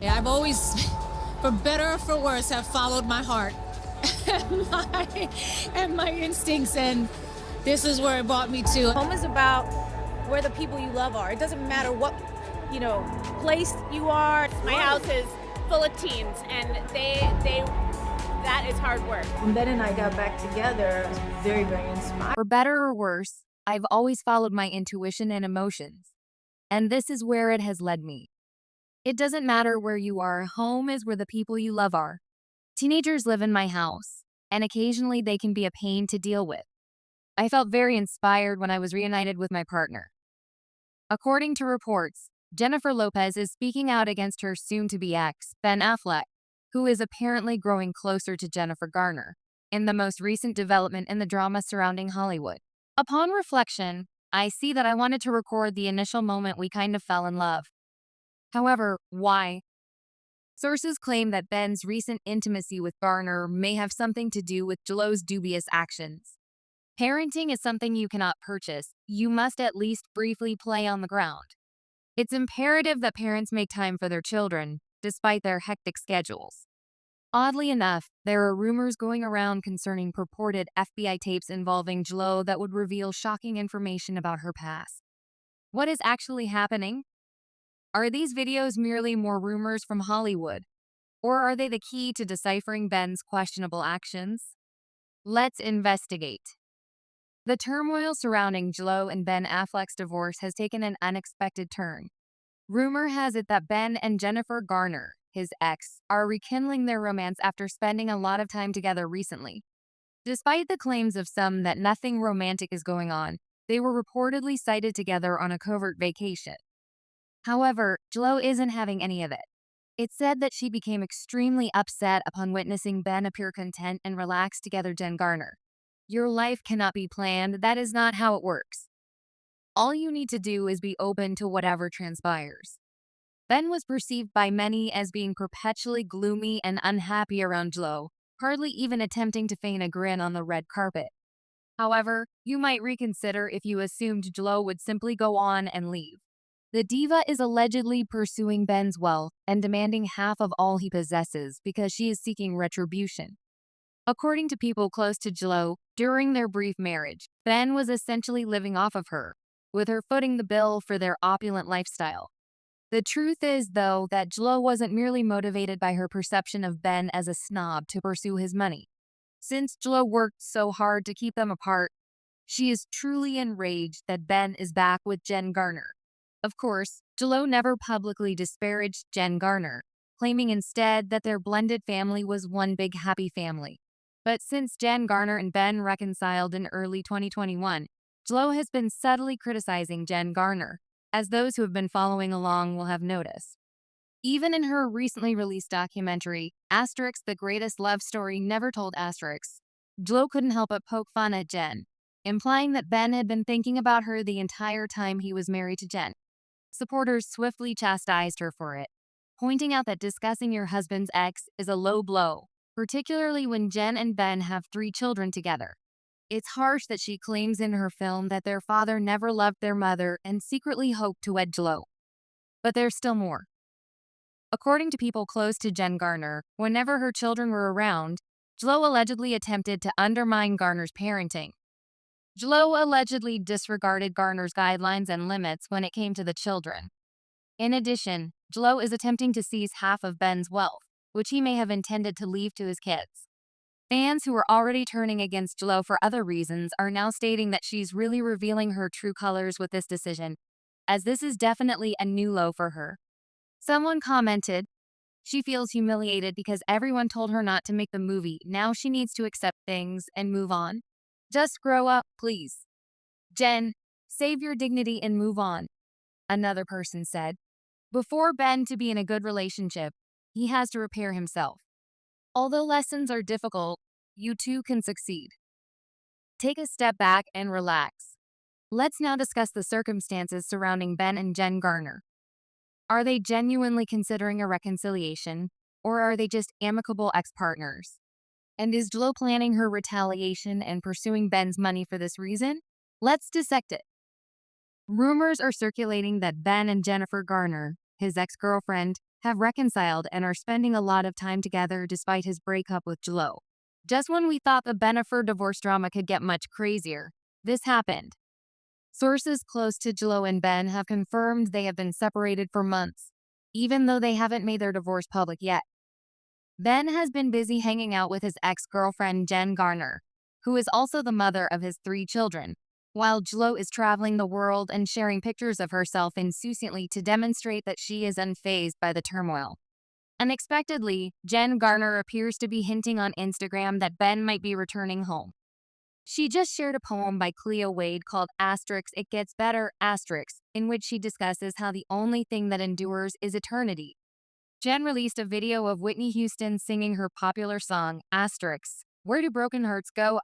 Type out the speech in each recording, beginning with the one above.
Yeah, I've always, for better or for worse, have followed my heart and my instincts, and this is where it brought me to. Home is about where the people you love are. It doesn't matter what, place you are. My house is full of teens, and that is hard work. When Ben and I got back together, I was very, very inspired. For better or worse, I've always followed my intuition and emotions. And this is where it has led me. It doesn't matter where you are, home is where the people you love are. Teenagers live in my house, and occasionally they can be a pain to deal with. I felt very inspired when I was reunited with my partner. According to reports, Jennifer Lopez is speaking out against her soon-to-be ex, Ben Affleck, who is apparently growing closer to Jennifer Garner, in the most recent development in the drama surrounding Hollywood. Upon reflection, I see that I wanted to record the initial moment we kind of fell in love. However, why? Sources claim that Ben's recent intimacy with Garner may have something to do with Jlo's dubious actions. Parenting is something you cannot purchase. You must at least briefly play on the ground. It's imperative that parents make time for their children, despite their hectic schedules. Oddly enough, there are rumors going around concerning purported FBI tapes involving Jlo that would reveal shocking information about her past. What is actually happening? Are these videos merely more rumors from Hollywood, or are they the key to deciphering Ben's questionable actions? Let's investigate. The turmoil surrounding Jlo and Ben Affleck's divorce has taken an unexpected turn. Rumor has it that Ben and Jennifer Garner, his ex, are rekindling their romance after spending a lot of time together recently. Despite the claims of some that nothing romantic is going on, they were reportedly sighted together on a covert vacation. However, Jlo isn't having any of it. It's said that she became extremely upset upon witnessing Ben appear content and relaxed together Jen Garner. Your life cannot be planned. That is not how it works. All you need to do is be open to whatever transpires. Ben was perceived by many as being perpetually gloomy and unhappy around Jlo, hardly even attempting to feign a grin on the red carpet. However, you might reconsider if you assumed Jlo would simply go on and leave. The diva is allegedly pursuing Ben's wealth and demanding half of all he possesses because she is seeking retribution. According to people close to Jlo, during their brief marriage, Ben was essentially living off of her, with her footing the bill for their opulent lifestyle. The truth is, though, that Jlo wasn't merely motivated by her perception of Ben as a snob to pursue his money. Since Jlo worked so hard to keep them apart, she is truly enraged that Ben is back with Jen Garner. Of course, Jlo never publicly disparaged Jen Garner, claiming instead that their blended family was one big happy family. But since Jen Garner and Ben reconciled in early 2021, Jlo has been subtly criticizing Jen Garner, as those who have been following along will have noticed. Even in her recently released documentary, Asterix: The Greatest Love Story Never Told Asterix, Jlo couldn't help but poke fun at Jen, implying that Ben had been thinking about her the entire time he was married to Jen. Supporters swiftly chastised her for it, pointing out that discussing your husband's ex is a low blow, particularly when Jen and Ben have 3 children together. It's harsh that she claims in her film that their father never loved their mother and secretly hoped to wed Jlo. But there's still more. According to people close to Jen Garner, whenever her children were around, Jlo allegedly attempted to undermine Garner's parenting. Jlo allegedly disregarded Garner's guidelines and limits when it came to the children. In addition, Jlo is attempting to seize half of Ben's wealth, which he may have intended to leave to his kids. Fans who were already turning against Jlo for other reasons are now stating that she's really revealing her true colors with this decision, as this is definitely a new low for her. Someone commented, "She feels humiliated because everyone told her not to make the movie. Now she needs to accept things and move on. Just grow up, please. Jen, save your dignity and move on," another person said. Before Ben to be in a good relationship, he has to repair himself. Although lessons are difficult, you too can succeed. Take a step back and relax. Let's now discuss the circumstances surrounding Ben and Jen Garner. Are they genuinely considering a reconciliation, or are they just amicable ex-partners? And is Jlo planning her retaliation and pursuing Ben's money for this reason? Let's dissect it. Rumors are circulating that Ben and Jennifer Garner, his ex-girlfriend, have reconciled and are spending a lot of time together despite his breakup with Jlo. Just when we thought the Bennifer divorce drama could get much crazier, this happened. Sources close to Jlo and Ben have confirmed they have been separated for months, even though they haven't made their divorce public yet. Ben has been busy hanging out with his ex-girlfriend Jen Garner, who is also the mother of his 3 children, while Jlo is traveling the world and sharing pictures of herself insouciantly to demonstrate that she is unfazed by the turmoil. Unexpectedly, Jen Garner appears to be hinting on Instagram that Ben might be returning home. She just shared a poem by Cleo Wade called It Gets Better, in which she discusses how the only thing that endures is eternity. Jen released a video of Whitney Houston singing her popular song, Where Do Broken Hearts Go,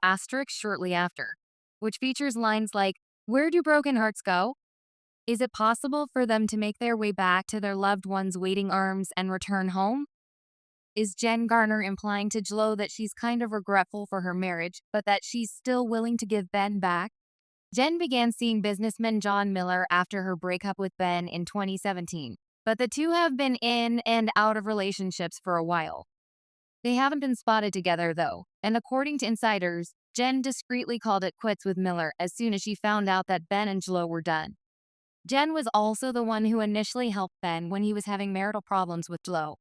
shortly after, which features lines like, Where do broken hearts go? Is it possible for them to make their way back to their loved ones' waiting arms and return home? Is Jen Garner implying to Jlo that she's kind of regretful for her marriage, but that she's still willing to give Ben back? Jen began seeing businessman John Miller after her breakup with Ben in 2017, but the two have been in and out of relationships for a while. They haven't been spotted together, though, and according to insiders, Jen discreetly called it quits with Miller as soon as she found out that Ben and Jlo were done. Jen was also the one who initially helped Ben when he was having marital problems with Jlo.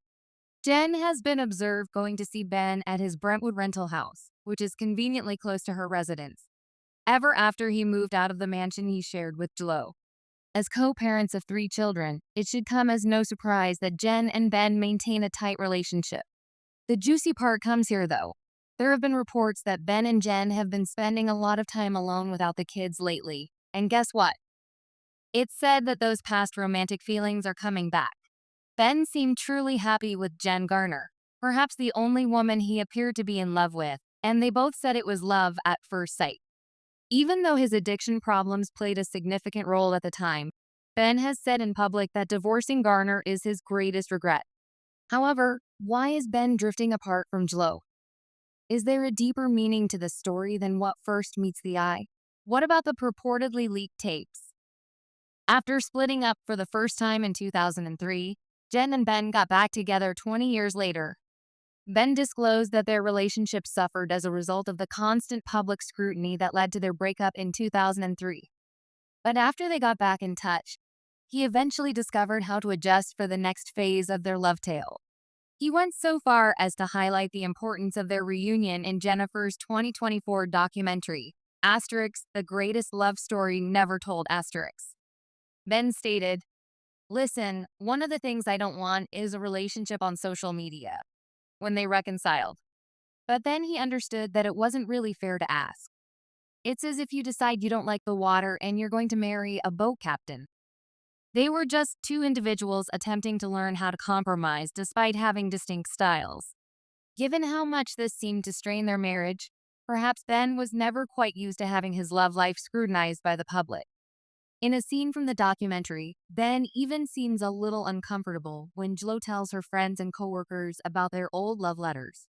Jen has been observed going to see Ben at his Brentwood rental house, which is conveniently close to her residence, ever after he moved out of the mansion he shared with Jlo. As co-parents of 3 children, it should come as no surprise that Jen and Ben maintain a tight relationship. The juicy part comes here, though. There have been reports that Ben and Jen have been spending a lot of time alone without the kids lately. And guess what? It's said that those past romantic feelings are coming back. Ben seemed truly happy with Jen Garner, perhaps the only woman he appeared to be in love with, and they both said it was love at first sight. Even though his addiction problems played a significant role at the time, Ben has said in public that divorcing Garner is his greatest regret. However, why is Ben drifting apart from Jlo? Is there a deeper meaning to the story than what first meets the eye? What about the purportedly leaked tapes? After splitting up for the first time in 2003, Jen and Ben got back together 20 years later. Ben disclosed that their relationship suffered as a result of the constant public scrutiny that led to their breakup in 2003. But after they got back in touch, he eventually discovered how to adjust for the next phase of their love tale. He went so far as to highlight the importance of their reunion in Jennifer's 2024 documentary, The Greatest Love Story Never Told. Ben stated, "Listen, one of the things I don't want is a relationship on social media," when they reconciled. But then he understood that it wasn't really fair to ask. It's as if you decide you don't like the water and you're going to marry a boat captain. They were just 2 individuals attempting to learn how to compromise despite having distinct styles. Given how much this seemed to strain their marriage, perhaps Ben was never quite used to having his love life scrutinized by the public. In a scene from the documentary, Ben even seems a little uncomfortable when Jlo tells her friends and coworkers about their old love letters.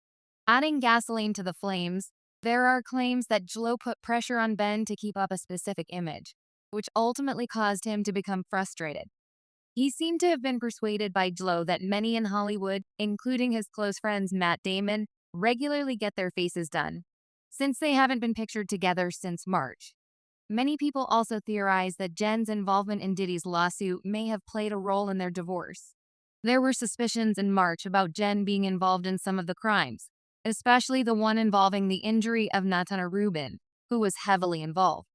Adding gasoline to the flames, there are claims that Jlo put pressure on Ben to keep up a specific image, which ultimately caused him to become frustrated. He seemed to have been persuaded by Jlo that many in Hollywood, including his close friends Matt Damon, regularly get their faces done, since they haven't been pictured together since March. Many people also theorize that Jen's involvement in Diddy's lawsuit may have played a role in their divorce. There were suspicions in March about Jen being involved in some of the crimes, especially the one involving the injury of Natana Rubin, who was heavily involved.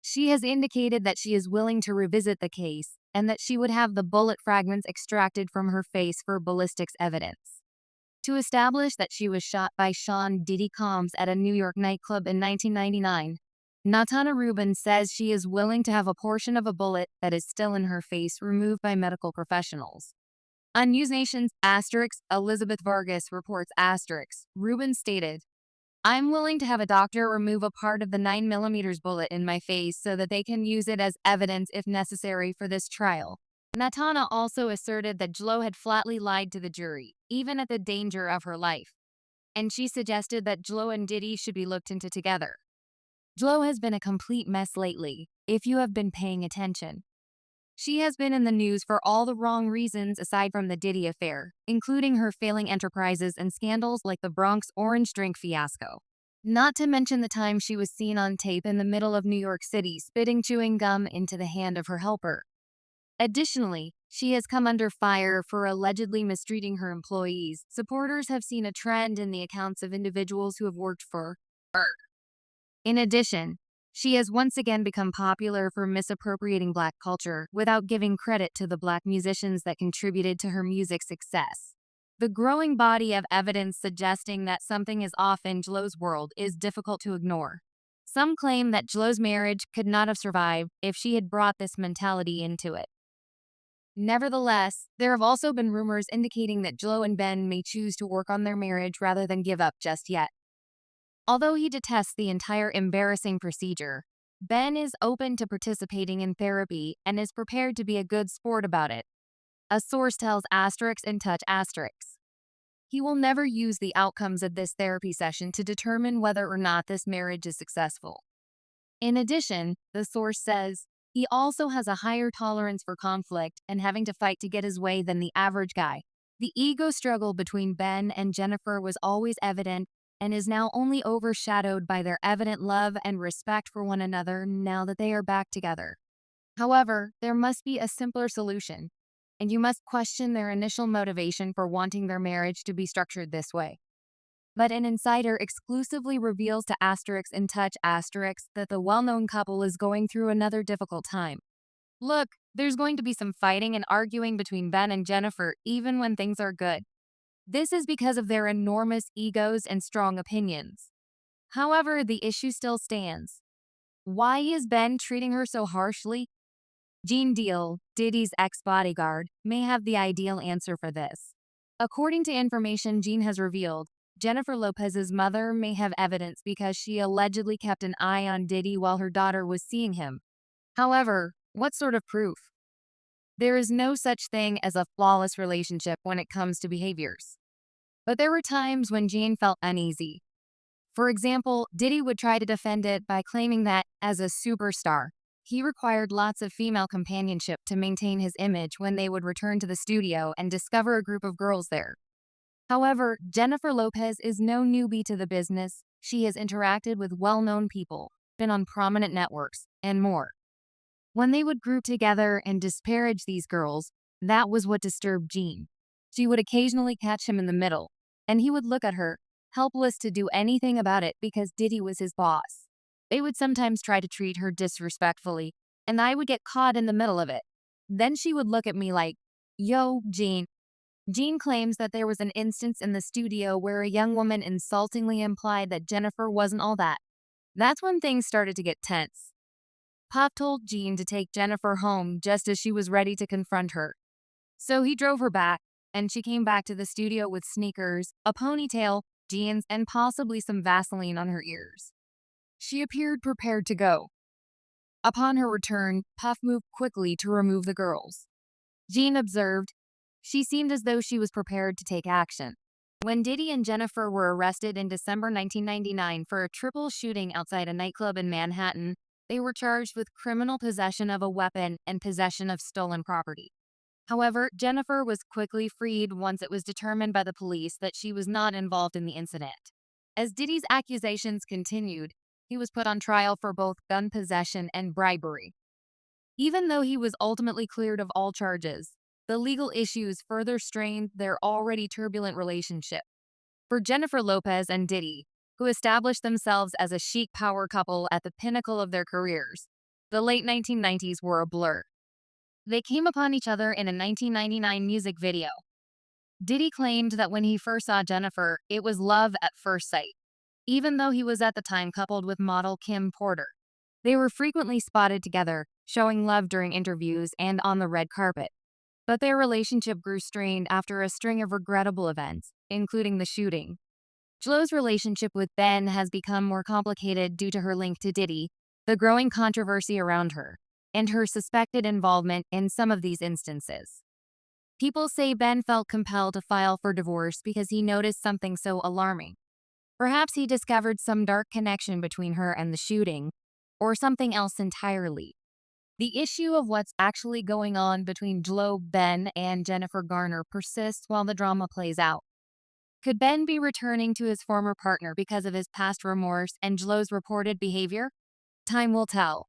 She has indicated that she is willing to revisit the case and that she would have the bullet fragments extracted from her face for ballistics evidence. To establish that she was shot by Sean Diddy Combs at a New York nightclub in 1999, Natana Rubin says she is willing to have a portion of a bullet that is still in her face removed by medical professionals. On News Nation's Elizabeth Vargas reports Rubin stated, "I'm willing to have a doctor remove a part of the 9mm bullet in my face so that they can use it as evidence if necessary for this trial." Natana also asserted that Jlo had flatly lied to the jury, even at the danger of her life. And she suggested that Jlo and Diddy should be looked into together. Jlo has been a complete mess lately, if you have been paying attention. She has been in the news for all the wrong reasons aside from the Diddy affair, including her failing enterprises and scandals like the Bronx orange drink fiasco. Not to mention the time she was seen on tape in the middle of New York City spitting chewing gum into the hand of her helper. Additionally, she has come under fire for allegedly mistreating her employees. Supporters have seen a trend in the accounts of individuals who have worked for her. In addition, she has once again become popular for misappropriating Black culture without giving credit to the Black musicians that contributed to her music success. The growing body of evidence suggesting that something is off in Jlo's world is difficult to ignore. Some claim that Jlo's marriage could not have survived if she had brought this mentality into it. Nevertheless, there have also been rumors indicating that Jlo and Ben may choose to work on their marriage rather than give up just yet. Although he detests the entire embarrassing procedure, Ben is open to participating in therapy and is prepared to be a good sport about it. A source tells Asterix in Touch Asterix. He will never use the outcomes of this therapy session to determine whether or not this marriage is successful. In addition, the source says, he also has a higher tolerance for conflict and having to fight to get his way than the average guy. The ego struggle between Ben and Jennifer was always evident and is now only overshadowed by their evident love and respect for one another now that they are back together. However, there must be a simpler solution, and you must question their initial motivation for wanting their marriage to be structured this way. But an insider exclusively reveals to Asterix in Touch Asterix that the well-known couple is going through another difficult time. Look, there's going to be some fighting and arguing between Ben and Jennifer even when things are good. This is because of their enormous egos and strong opinions. However, the issue still stands. Why is Ben treating her so harshly? Gene Deal, Diddy's ex-bodyguard, may have the ideal answer for this. According to information Gene has revealed, Jennifer Lopez's mother may have evidence because she allegedly kept an eye on Diddy while her daughter was seeing him. However, what sort of proof? There is no such thing as a flawless relationship when it comes to behaviors. But there were times when Gene felt uneasy. For example, Diddy would try to defend it by claiming that, as a superstar, he required lots of female companionship to maintain his image when they would return to the studio and discover a group of girls there. However, Jennifer Lopez is no newbie to the business. She has interacted with well-known people, been on prominent networks, and more. When they would group together and disparage these girls, that was what disturbed Gene. She would occasionally catch him in the middle, and he would look at her, helpless to do anything about it because Diddy was his boss. They would sometimes try to treat her disrespectfully, and I would get caught in the middle of it. Then she would look at me like, "Yo, Gene." Gene claims that there was an instance in the studio where a young woman insultingly implied that Jennifer wasn't all that. That's when things started to get tense. Puff told Gene to take Jennifer home just as she was ready to confront her. So he drove her back, and she came back to the studio with sneakers, a ponytail, jeans, and possibly some Vaseline on her ears. She appeared prepared to go. Upon her return, Puff moved quickly to remove the girls. Gene observed, she seemed as though she was prepared to take action. When Diddy and Jennifer were arrested in December 1999 for a triple shooting outside a nightclub in Manhattan, they were charged with criminal possession of a weapon and possession of stolen property. However, Jennifer was quickly freed once it was determined by the police that she was not involved in the incident. As Diddy's accusations continued, he was put on trial for both gun possession and bribery. Even though he was ultimately cleared of all charges, the legal issues further strained their already turbulent relationship. For Jennifer Lopez and Diddy, who established themselves as a chic power couple at the pinnacle of their careers, the late 1990s were a blur. They came upon each other in a 1999 music video. Diddy claimed that when he first saw Jennifer, it was love at first sight, even though he was at the time coupled with model Kim Porter. They were frequently spotted together, showing love during interviews and on the red carpet. But their relationship grew strained after a string of regrettable events, including the shooting. Jlo's relationship with Ben has become more complicated due to her link to Diddy, the growing controversy around her, and her suspected involvement in some of these instances. People say Ben felt compelled to file for divorce because he noticed something so alarming. Perhaps he discovered some dark connection between her and the shooting, or something else entirely. The issue of what's actually going on between Jlo, Ben, and Jennifer Garner persists while the drama plays out. Could Ben be returning to his former partner because of his past remorse and Jlo's reported behavior? Time will tell.